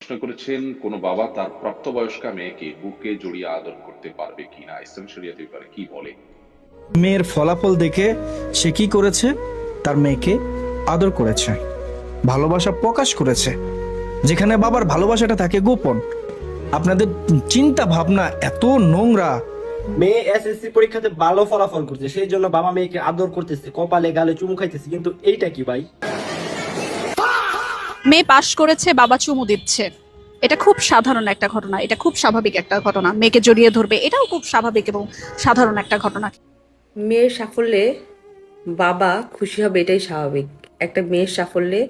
প্রশ্ন করেছেন কোনো বাবা তার প্রাপ্তবয়স্কা মেয়েকে বুকে জড়িয়ে আদর করতে পারবে কিনা, ইসলাম শরিয়ত এ ব্যাপারে কি বলে? মেয়ের ফলাফল দেখে সে কি করেছে? তার মেয়েকে আদর করেছে, ভালোবাসা প্রকাশ করেছে। যেখানে বাবার ভালোবাসাটা থাকে গোপন। আপনাদের চিন্তা ভাবনা এত নোংরা। মেয়ে এসএসসি পরীক্ষাতে ভালো ফলাফল করছে, সেই জন্য বাবা মেয়েকে আদর করতেছে, কপালে গালে চুমু খাইতেছে। কিন্তু এইটা কি ভাই? মেয়ে পাশ করেছে, বাবা চুমু দিচ্ছে। এটা খুব সাধারণ একটা ঘটনা, এটা খুব স্বাভাবিক একটা ঘটনা। মেয়েকে জড়িয়ে ধরবে, এটাও খুব স্বাভাবিক এবং সাধারণ একটা ঘটনা। মেয়ের সাফল্যে বাবা খুশি হবে, এটাই স্বাভাবিক। একটা মেয়ের সাফল্যে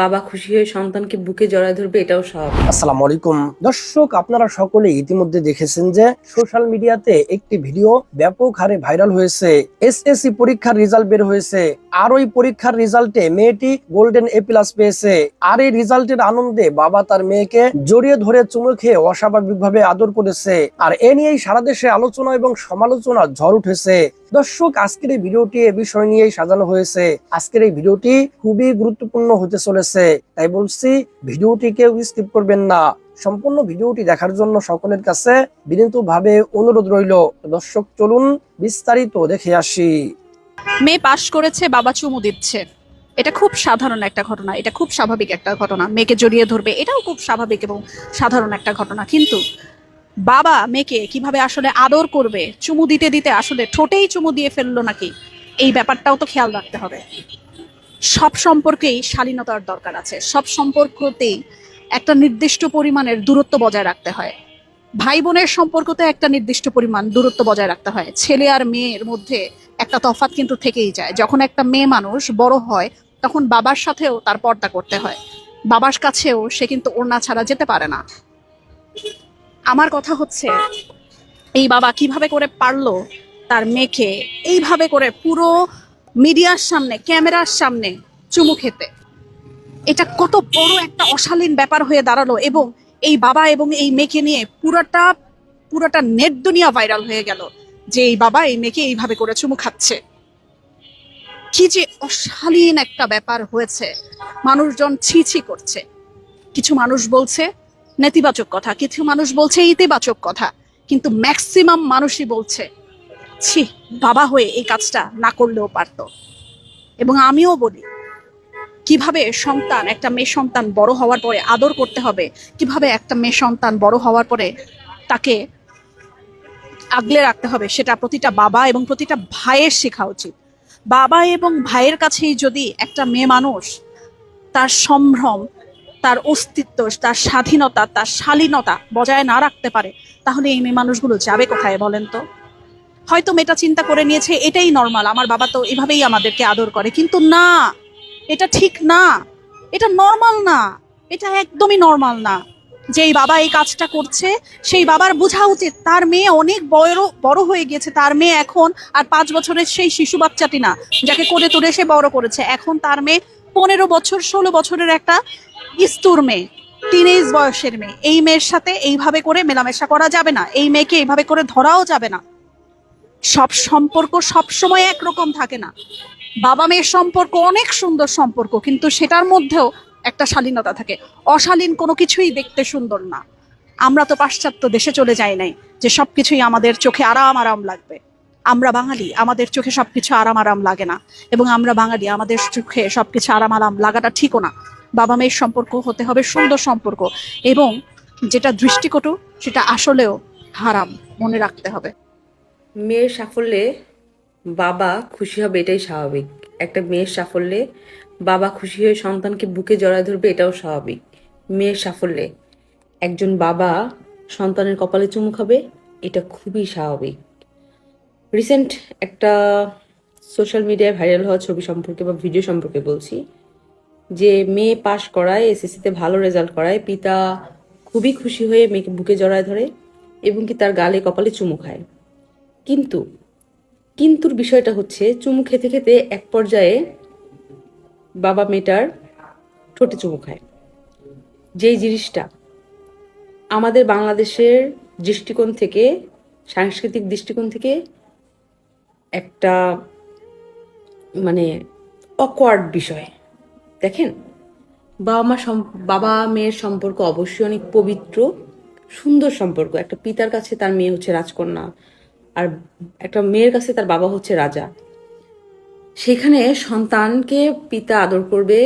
বাবা খুশি হয়ে সন্তানকে বুকে জড়ায় ধরবে, এটাও স্বাভাবিক। আসসালামু আলাইকুম দর্শক, আপনারা সকলে ইতিমধ্যে দেখেছেন যে সোশ্যাল মিডিয়াতে একটি ভিডিও ব্যাপক হারে ভাইরাল হয়েছে। এসএসসি পরীক্ষার রেজাল্ট বের হয়েছে, আর ওই পরীক্ষার রেজাল্টে মেয়েটি গোল্ডেন এ প্লাস পেয়েছে। আর এই রেজাল্টের আনন্দে বাবা তার মেয়েকে জড়িয়ে ধরে চুমু খেয়ে অস্বাভাবিকভাবে আদর করেছে। আর এ নিয়েই সারা দেশে আলোচনা এবং সমালোচনা ঝড় উঠেছে। দর্শক, আজকের এই ভিডিওটি এ বিষয় নিয়েই সাজানো হয়েছে। আজকের এই ভিডিওটি খুবই গুরুত্বপূর্ণ হতে চলেছে, তাই বলছি ভিডিওটি কেউ স্কিপ করবেন না। সম্পূর্ণ ভিডিওটি দেখার জন্য সকলের কাছে বিনীতভাবে অনুরোধ রইল। দর্শক, চলুন বিস্তারিত দেখে আসি। মেয়ে পাশ করেছে, বাবা চুমু দিচ্ছে। এটা খুব সাধারণ একটা ঘটনা, এটা খুব স্বাভাবিক একটা ঘটনা। মেয়েকে জড়িয়ে ধরবে, এটাও খুব স্বাভাবিক এবং সাধারণ একটা ঘটনা। কিন্তু বাবা মেয়েকে কিভাবে আসলে আদর করবে, চুমু দিতে দিতে আসলে ঠোঁটেই চুমু দিয়ে ফেললো নাকি, এই ব্যাপারটাও তো খেয়াল রাখতে হবে। সব সম্পর্কেই শালীনতার দরকার আছে, সব সম্পর্কতেই একটা নির্দিষ্ট পরিমাণের দূরত্ব বজায় রাখতে হয়। ভাই বোনের সম্পর্কতে একটা নির্দিষ্ট পরিমাণ দূরত্ব বজায় রাখতে হয়। ছেলে আর মেয়ের মধ্যে একটা তফাৎ কিন্তু থেকেই যায়। যখন একটা মেয়ে মানুষ বড় হয়, তখন বাবার সাথেও তার পর্দা করতে হয়। বাবার কাছেও সে কিন্তু ওড়না ছাড়া যেতে পারে না। আমার কথা হচ্ছে, এই বাবা কিভাবে করে পারলো তার মেয়েকে এইভাবে করে পুরো মিডিয়ার সামনে, ক্যামেরার সামনে চুমু খেতে? এটা কত বড় একটা অশালীন ব্যাপার হয়ে দাঁড়ালো। এবং এই বাবা এবং এই মেয়েকে নিয়ে পুরাটা পুরাটা নেট দুনিয়া ভাইরাল হয়ে গেল যে এই বাবা এই মেয়েকে এইভাবে করে চুমু খাচ্ছে। কি যে অশালীন একটা ব্যাপার হয়েছে, মানুষজন ছি ছি করছে। কিছু মানুষ বলছে নেতিবাচক কথা, কিছু মানুষ বলছে ইতিবাচক কথা, কিন্তু ম্যাক্সিমাম মানুষই বলছে ছি, বাবা হয়ে এই কাজটা না করলেও পারতো। এবং আমিও বলি, কিভাবে সন্তান, একটা মেয়ে সন্তান বড় হওয়ার পরে আদর করতে হবে, কিভাবে একটা মেয়ে সন্তান বড় হওয়ার পরে তাকে আগলে রাখতে হবে, সেটা প্রতিটা বাবা এবং প্রতিটা ভাইয়ের শেখা উচিত। বাবা এবং ভাইয়ের কাছেই যদি একটা মেয়ে মানুষ তার সম্ভ্রম, তার অস্তিত্ব, তার স্বাধীনতা, তার শালীনতা বজায় না রাখতে পারে, তাহলে এই মেয়ে মানুষগুলো যাবে কোথায় বলেন তো? হয়তো মেয়েটা চিন্তা করে নিয়েছে এটাই নর্মাল, আমার বাবা তো এভাবেই আমাদেরকে আদর করে। কিন্তু না, এটা ঠিক না, এটা নর্মাল না, এটা একদমই নর্মাল না। যেই বাবা এই কাজটা করছে, সেই বাবার বোঝা উচিত তার মেয়ে অনেক বড় বড় হয়ে গেছে। তার মেয়ে এখন আর 5 বছরের সেই শিশু বাচ্চাটি না, যাকে কোলে তুলে সে বড় করেছে। এখন তার মেয়ে 15 বছর, 16 বছরের একটা স্থূর মেয়ে, টিনেজ বয়সের মেয়ে। এই মেয়ের সাথে এইভাবে করে মেলামেশা করা যাবে না, এই মেয়েকে এইভাবে করে ধরাও যাবে না। সব সম্পর্ক সব সময় একরকম থাকে না। বাবা মেয়ের সম্পর্ক অনেক সুন্দর সম্পর্ক, কিন্তু সেটার মধ্যেও একটা শালীনতা থাকে। অশালীন কোনো কিছুই দেখতে সুন্দর না। আমরা তো পাশ্চাত্য দেশে চলে যাই নাই যে সবকিছুই আমাদের চোখে আরাম আরাম লাগবে। আমরা বাঙালি, আমাদের চোখে সবকিছু আরাম আরাম লাগে না। এবং আমরা বাঙালি, আমাদের চোখে সবকিছু আরাম আরাম লাগাটা ঠিকও না। বাবা মেয়ের সম্পর্ক হতে হবে সুন্দর সম্পর্ক, এবং যেটা দৃষ্টিকটু সেটা আসলেও হারাম, মনে রাখতে হবে। মেয়ের সাফল্যে বাবা খুশি হবে, এটাই স্বাভাবিক। একটা মেয়ের সাফল্যে বাবা খুশি হয়ে সন্তানকে বুকে জড়ায় ধরবে, এটাও স্বাভাবিক। মেয়ের সাফল্যে একজন বাবা সন্তানের কপালে চুমু খাবে, এটা খুবই স্বাভাবিক। রিসেন্ট একটা সোশ্যাল মিডিয়ায় ভাইরাল হওয়া ছবি সম্পর্কে বা ভিডিও সম্পর্কে বলছি, যে মেয়ে পাশ করায়, এসএসসিতে ভালো রেজাল্ট করায়, পিতা খুবই খুশি হয়ে মেয়েকে বুকে জড়ায় ধরে এবং কি তার গালে কপালে চুমু খায়। কিন্তু কিন্তুর বিষয়টা হচ্ছে, চুমু খেতে খেতে এক পর্যায়ে বাবা মেয়েটার ঠোঁটে চুমু খায়। যেই জিনিসটা আমাদের বাংলাদেশের দৃষ্টিকোণ থেকে, সাংস্কৃতিক দৃষ্টিকোণ থেকে একটা মানে অকওয়ার্ড বিষয়। দেখেন, বাবা মেয়ের সম্পর্ক অবশ্যই অনেক পবিত্র, সুন্দর সম্পর্ক। একটা পিতার কাছে তার মেয়ে হচ্ছে রাজকন্যা, আর একটা মেয়ের কাছে তার বাবা হচ্ছে রাজা। সেখানে সন্তানকে পিতা আদর করবে,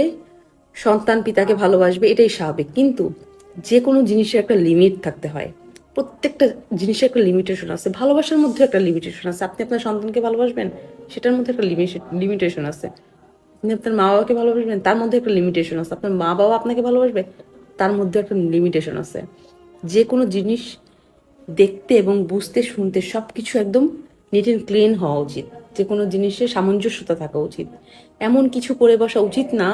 সন্তান পিতাকে ভালোবাসবে, এটাই স্বাভাবিক। কিন্তু যে কোনো জিনিসের একটা লিমিট থাকতে হয়। প্রত্যেকটা জিনিসের একটা লিমিটেশন আছে, ভালোবাসার মধ্যে একটা লিমিটেশন আছে। আপনি আপনার সন্তানকে ভালোবাসবেন, সেটার মধ্যে একটা লিমিটেশন আছে। আপনি আপনার মা বাবাকে ভালোবাসবেন, তার মধ্যে একটা লিমিটেশন আছে। আপনার মা বাবা আপনাকে ভালোবাসবে, তার মধ্যে একটা লিমিটেশন আছে। যে কোনো জিনিস দেখতে এবং বুঝতে শুনতে সবকিছু একদম নিট অ্যান্ড ক্লিন হওয়া উচিত। যে কোনো জিনিসের সামঞ্জস্যতা থাকা উচিত। এমন কিছু করে বসা উচিত না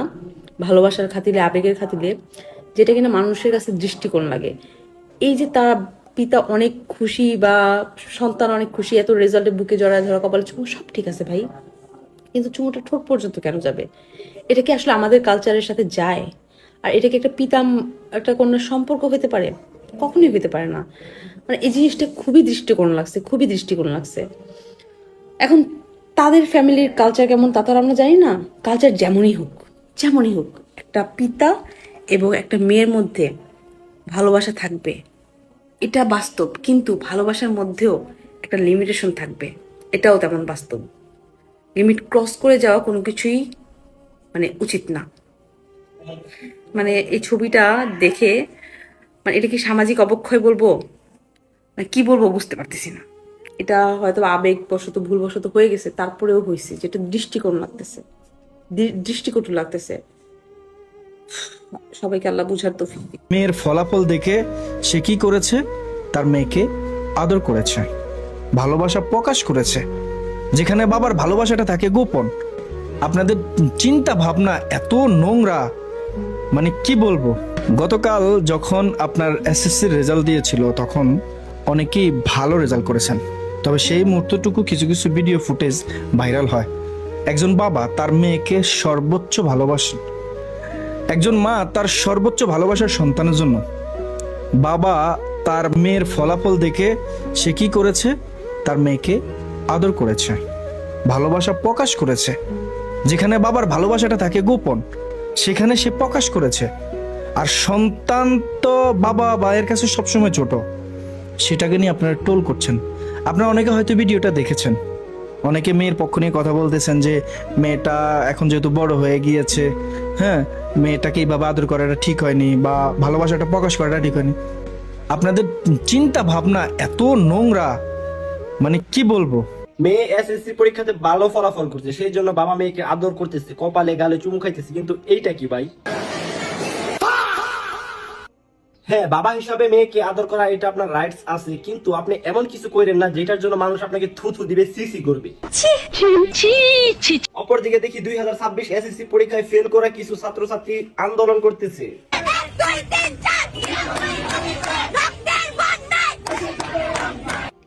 ভালোবাসার খাতিরে, আবেগের খাতিরে, যেটা কিনা মানুষের কাছে দৃষ্টিকোণ লাগে। এই যে তার পিতা অনেক খুশি বা সন্তান অনেক খুশি, এত রেজাল্টে বুকে জড়ায় ধরা, কপালে চুমু, সব ঠিক আছে ভাই, কিন্তু চুমুটা ঠোঁট পর্যন্ত কেন যাবে? এটা কি আসলে আমাদের কালচারের সাথে যায়? আর এটা কি একটা একটা কন্যার সম্পর্ক হতে পারে? কখনোই হতে পারে না। মানে এই জিনিসটা খুবই দৃষ্টিকোণ লাগছে, খুবই দৃষ্টিকোণ লাগছে। এখন তাদের ফ্যামিলির কালচার কেমন তা তো আর আমরা জানি না। কালচার যেমনই হোক, যেমনই হোক, একটা পিতা এবং একটা মেয়ের মধ্যে ভালোবাসা থাকবে, এটা বাস্তব। কিন্তু ভালোবাসার মধ্যেও একটা লিমিটেশন থাকবে, এটাও তেমন বাস্তব। লিমিট ক্রস করে যাওয়া কোনো কিছুই মানে উচিত না। মানে এই ছবিটা দেখে, মানে এটা কি সামাজিক অবক্ষয় বলবো না কি বলবো বুঝতে পারতেছি না। এটা হয়তো আবেগবশত ভুলবশত হয়ে গেছে, তারপরেও হয়েছে, যেটা দৃষ্টিকোণ লাগতেছে, দৃষ্টিকটু লাগতেছে। সবাইকে আল্লাহ বুঝার তৌফিক দিক। মেয়ের ফলাফল দেখে সে কি করেছে? তার মেয়েকে আদর করেছে, ভালোবাসা প্রকাশ করেছে। যেখানে বাবার ভালোবাসাটা থাকে গোপন। আপনাদের চিন্তা ভাবনা এত নোংরা, মানে কি বলবো। গতকাল যখন আপনার এসএসসির রেজাল্ট দিয়েছিল, তখন অনেকেই ভালো রেজাল্ট করেছেন, তবে সেই মুহূর্তটুকু কিছু কিছু ভিডিও ফুটেজ ভাইরাল হয়। একজন বাবা তার মেয়েকে সর্বোচ্চ ভালোবাসেন, একজন মা তার সর্বোচ্চ ভালোবাসার সন্তানের জন্য। বাবা তার মেয়ের ফলাফল দেখে সে কি করেছে? তার মেয়েকে আদর করেছে, ভালোবাসা প্রকাশ করেছে। যেখানে বাবার ভালোবাসাটা থাকে গোপন, সেখানে সে প্রকাশ করেছে। আর সন্তান তো বাবা মায়ের কাছে সবসময় ছোট, সেটাকে নিয়ে আপনারা টোল করছেন। আপনারা অনেকে হয়তো ভিডিওটা দেখেছেন, অনেকে মেয়ের পক্ষ নিয়ে কথা বলতেছেন যে মেয়েটা এখন যেহেতু বড় হয়ে গিয়েছে, হ্যাঁ, মেয়েটাকে এইভাবে আদর করাটা ঠিক হয়নি বা ভালোবাসাটা প্রকাশ করাটা ঠিক হয়নি। আপনাদের চিন্তা ভাবনা এত নোংরা, মানে কি বলবো। মেয়ে এসএসসি পরীক্ষাতে ভালো ফলাফল করছে, সেই জন্য বাবা মেয়েকে আদর করতেছে, কপালে গালে চুমু খাইতেছে, কিন্তু এইটা কি ভাই? হ্যাঁ, বাবা হিসাবে মেয়েকে আদর করা এটা আপনার রাইটস আছে, কিন্তু আপনি এমন কিছু করেন না যেটার জন্য মানুষ আপনাকে থুথু দিবে, সিসি করবে। অপরদিকে দেখি 2026 এসএসসি পরীক্ষায় ফেল করা কিছু ছাত্রছাত্রী আন্দোলন করতেছে।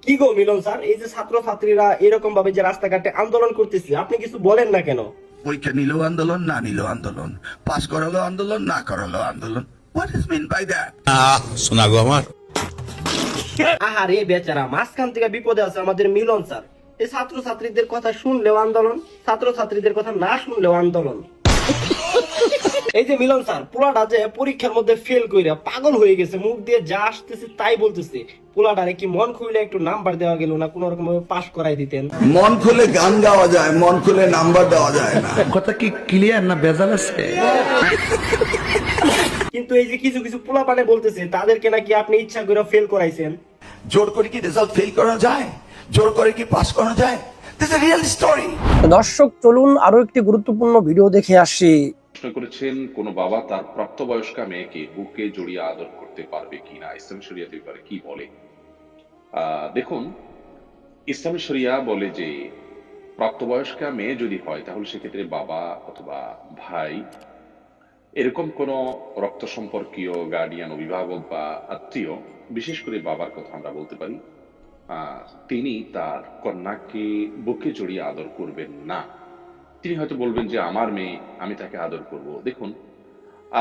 কি গো মিলন স্যার, এই যে ছাত্রছাত্রীরা এরকম ভাবে যে রাস্তাঘাটে আন্দোলন করতেছে, আপনি কিছু বলেন না কেন? পরীক্ষা নিলেও আন্দোলন, না নিলেও আন্দোলন, পাস করালো আন্দোলন, না করালো আন্দোলন। What is mean by that? শোনা গো আমার। আহারে বেচারা, মাঝখান থেকে বিপদে আছে আমাদের মিলন স্যার। এই ছাত্রছাত্রীদের কথা শুনলেও আন্দোলন, ছাত্রছাত্রীদের কথা না শুনলেও আন্দোলন। এই যে মিলন স্যার, পোলাটা যে পরীক্ষার মধ্যে ফেল কইরা পাগল হয়ে গেছে, মুখ দিয়ে যা আসতেছে তাই বলতেছে। পোলাটারে কি মন খুলে একটু নাম্বার দেওয়া গেল না, কোন রকম ভাবে পাস করাই দিতেন? মন খুলে গান গাওয়া যায়, মন খুলে নাম্বার দেওয়া যায় না। কথা কি ক্লিয়ার না ভেজাল আছে? কিন্তু এই যে কিছু কিছু পোলাপানে বলতেছে তাদেরকে নাকি আপনি ইচ্ছা করে ফেল করাইছেন। জোর করে কি রেজাল্ট ফেল করানো যায়? জোর করে কি পাস করানো যায়? This is a real story. দর্শক, চলুন আরো একটি গুরুত্বপূর্ণ ভিডিও দেখে আসি। প্রশ্ন করেছেন কোন বাবা তার প্রাপ্তবয়স্কা মেয়েকে বুকে জড়িয়ে আদর করতে পারবে কিনা, ইসলাম শরিয়াতে ব্যাপারে কি বলে। দেখুন, ইসলাম শরিয়া বলে যে প্রাপ্তবয়স্কা মেয়ে যদি হয় তাহলে সেক্ষেত্রে বাবা অথবা ভাই, এরকম কোন রক্ত সম্পর্কীয় গার্ডিয়ান, অভিভাবক বা আত্মীয়, বিশেষ করে বাবার কথা আমরা বলতে পারি, তিনি তার কন্যাকে বুকে জড়িয়ে আদর করবেন না। তিনি হয়তো বলবেন যে আমার মেয়ে, আমি তাকে আদর করব। দেখুন,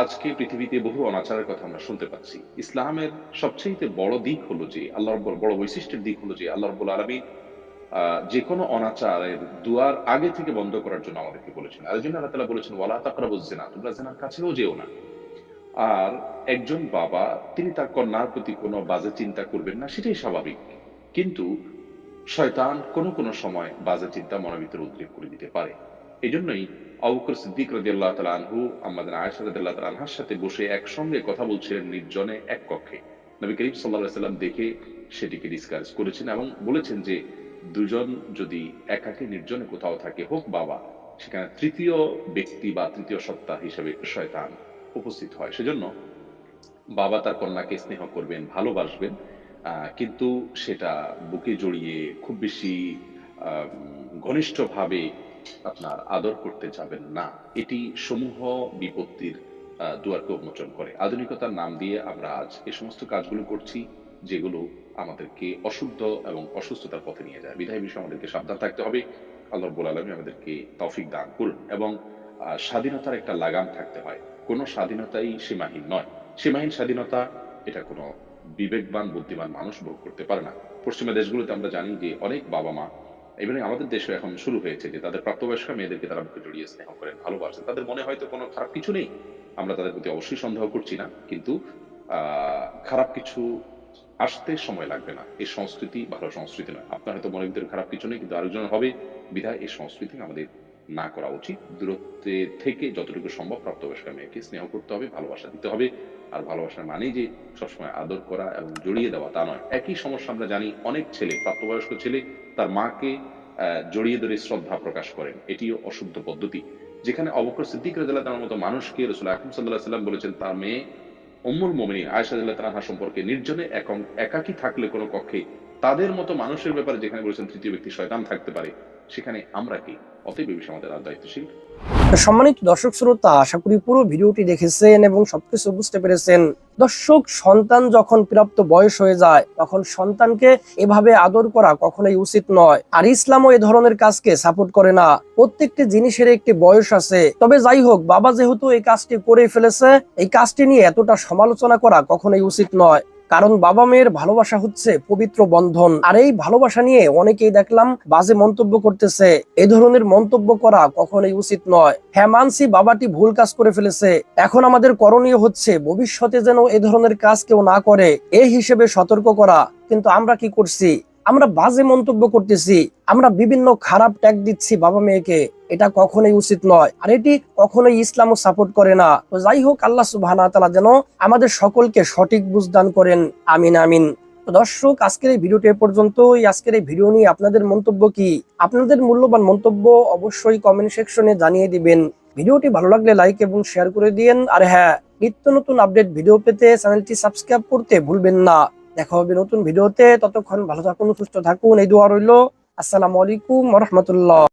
আজকে পৃথিবীতে বহু অনাচারের কথা আমরা শুনতে পাচ্ছি। ইসলামের সবচেয়ে বড় দিক হলো যে, আল্লাহর বড় বৈশিষ্ট্যের দিক হলো যে আল্লাহ রাব্বুল আলামিন যে কোনো অনাচারের দুয়ার আগে থেকে বন্ধ করার জন্য আমাদেরকে বলেছেন। আর জন্য আল্লাহ তাআলা বলেছেন ওয়ালা তাকরাবুজ জিনা, তোমরা জিনার কাছেও যেও না। আর একজন বাবা তিনি তার কন্যার প্রতি কোনো বাজে চিন্তা করবেন না, সেটাই স্বাভাবিক। কিন্তু শয়তান কোনো কোনো সময় বাজে চিন্তা মনের ভিতরে উদ্রেক করে দিতে পারে। এই জন্যই আবু বকর সিদ্দিক রাদিয়াল্লাহু তাআলা আনহু আমাদের আয়েশা রাদিয়াল্লাহু তাআলা আনহার সাথে বসে একসঙ্গে কথা বলছিলেন নির্জনে এক কক্ষে। নবী করিম সাল্লাল্লাহু আলাইহি সাল্লাম দেখে সেটিকে ডিসকাস করেছেন এবং বলেছেন যে দুজন যদি একাকী নির্জনে কোথাও থাকে, হোক বাবা, সেখানে তৃতীয় ব্যক্তি বা তৃতীয় সত্তা হিসেবে শয়তান উপস্থিত হয়। সেজন্য বাবা তার কন্যাকে স্নেহ করবেন, ভালোবাসবেন, কিন্তু সেটা বুকে জড়িয়ে খুব বেশি ঘনিষ্ঠভাবে আপনার আদর করতে যাবেন না। এটি সমূহ বিপত্তির দুয়ারকে উন্মোচন করে। আধুনিকতার নাম দিয়ে আমরা আজ এই সমস্ত কাজগুলো করছি যেগুলো আমাদেরকে অশুদ্ধ এবং অসুস্থতার পথে নিয়ে যায়। বিধায় বিষয়ে আমাদেরকে সাবধান থাকতে হবে। আল্লাহ রাব্বুল আলামিন আমাদেরকে তৌফিক দান করুন। এবং স্বাধীনতার একটা লাগাম থাকতে হয়। কোনো স্বাধীনতাই সীমাহীন নয়। সীমাহীন স্বাধীনতা এটা কোনো বিবেকবান বুদ্ধিমান মানুষ ভোগ করতে পারে না। পশ্চিমা দেশগুলোতে আমরা জানি যে অনেক বাবা মা, এবং আমাদের দেশে এখন শুরু হয়েছে যে তাদের প্রাপ্তবয়স্ক মেয়েদেরকে তারা বুকে জড়িয়ে স্নেহ করেন, ভালোবাসেন। তাদের মনে হয়তো কোনো খারাপ কিছু নেই, আমরা তাদের প্রতি অবশ্যই সন্দেহ করছি না, কিন্তু খারাপ কিছু আসতে সময় লাগবে না। এই সংস্কৃতি ভালো সংস্কৃতি নয়। আপনার হয়তো মনের ভিতরে খারাপ কিছু নেই, কিন্তু আরেকজনের হবে, বিধায় এই সংস্কৃতি আমাদের না করা উচিত। দূরত্বে থেকে যতটুকু সম্ভব প্রাপ্তবয়স্ক মেয়েকে স্নেহ করতে হবে, ভালোবাসা দিতে হবে। আর ভালোবাসার মানে যে সবসময় আদর করা এবং জড়িয়ে দেওয়া তা নয়। একই সমস্যা আমরা জানি, অনেক ছেলে, প্রাপ্তবয়স্ক ছেলে তার মাকে জড়িয়ে ধরে শ্রদ্ধা প্রকাশ করেন, এটিও অশুদ্ধ পদ্ধতি। যেখানে আবু বকর সিদ্দিক রাদিয়াল্লাহু তাআলার মতো মানুষকে রাসূল আকরাম সাল্লাল্লাহু আলাইহি ওয়াসাল্লাম বলেছেন তার মেয়ে উম্মুল মুমিনিন আয়েশা রাদিয়াল্লাহু তাআলা সম্পর্কে নির্জনে একাকী থাকলে কোনো কক্ষে, তাদের মতো মানুষের ব্যাপারে যেখানে বলেছেন তৃতীয় ব্যক্তি শয়তান থাকতে পারে, সেখানে আমরা কি? অতএব এই বিষয়ে আমাদের আর দায়িত্বশীল। সম্মানিত দর্শক শ্রোতা, আশা করি পুরো ভিডিওটি দেখেছেন এবং সবকিছু বুঝতে পেরেছেন। দর্শক, সন্তান যখন প্রাপ্ত বয়স হয়ে যায় তখন সন্তানকে এভাবে আদর করা কখনোই উচিত নয়। আর ইসলামও এ ধরনের কাজকে সাপোর্ট করে না। প্রত্যেকটি জিনিসের একটি বয়স আছে। তবে যাই হোক, বাবা যেহেতু এই কাজটি করে ফেলেছে, এই কাজটি নিয়ে এতটা সমালোচনা করা কখনোই উচিত নয়। কারণ বাবা মেয়ের ভালোবাসা হচ্ছে পবিত্র বন্ধন। আর এই ভালোবাসা নিয়ে অনেকেই দেখলাম বাজে মন্তব্য করতেছে। এই ধরনের মন্তব্য করা কখনোই উচিত নয়। হ্যাঁ, মানছি বাবাটি ভুল কাজ করে ফেলেছে। এখন আমাদের করণীয় হচ্ছে ভবিষ্যতে যেন এ ধরনের কাজ কেউ না করে, এই হিসেবে সতর্ক করা। কিন্তু আমরা কি করছি? আমরা বাজে মন্তব্য করতেছি, আমরা বিভিন্ন খারাপ ট্যাগ দিচ্ছি বাবা মেয়েকে। এটা কখনোই উচিত নয়, আর এটি কখনোই ইসলামও সাপোর্ট করে না। তো যাই হোক, আল্লাহ সুবহানাহু ওয়া তাআলা যেন আমাদের সকলকে সঠিক বুঝদান করেন। আমিন আমিন। তো দর্শক, আজকের এই ভিডিওটি এ পর্যন্তই। আজকের এই ভিডিও নিয়ে আপনাদের মন্তব্য কি? আপনাদের মূল্যবান মন্তব্য অবশ্যই কমেন্ট সেকশনে জানিয়ে দিবেন। ভিডিওটি ভালো লাগলে লাইক এবং শেয়ার করে দিন। আর হ্যাঁ, নিত্য নতুন আপডেট ভিডিও পেতে চ্যানেলটি সাবস্ক্রাইব করতে ভুলবেন না। দেখা হবে নতুন ভিডিওতে। ততক্ষণ ভালো থাকুন, সুস্থ থাকুন, এই দোয়া রইল। আসসালামু আলাইকুম ওয়া রাহমাতুল্লাহ।